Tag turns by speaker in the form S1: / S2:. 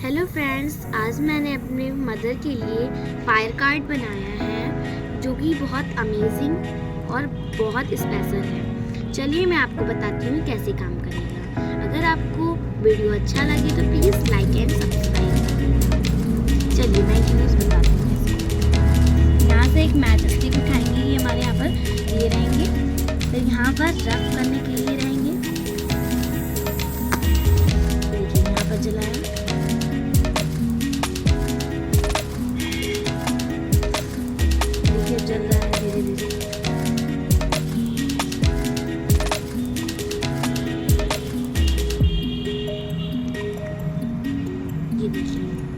S1: Hello friends, आज मैंने अपने मदर के लिए फायर कार्ड बनाया है जो कि बहुत अमेजिंग और बहुत स्पेशल है। चलिए मैं आपको बताती हूँ कैसे काम करेगा। अगर आपको वीडियो अच्छा लगे तो प्लीज़ लाइक एंड सब्सक्राइब करें। चलिए मैं यूज़ बताती हूँ कैसे। यहाँ से एक मैच स्टिक उठाएंगे, ये हमारे यहाँ पर ये रहेंगे। फिर यहाँ पर रफ करने के लिए रहेंगे। देखिए यहाँ पर जलाया, जल रहा है धीरे धीरे। ये देखिए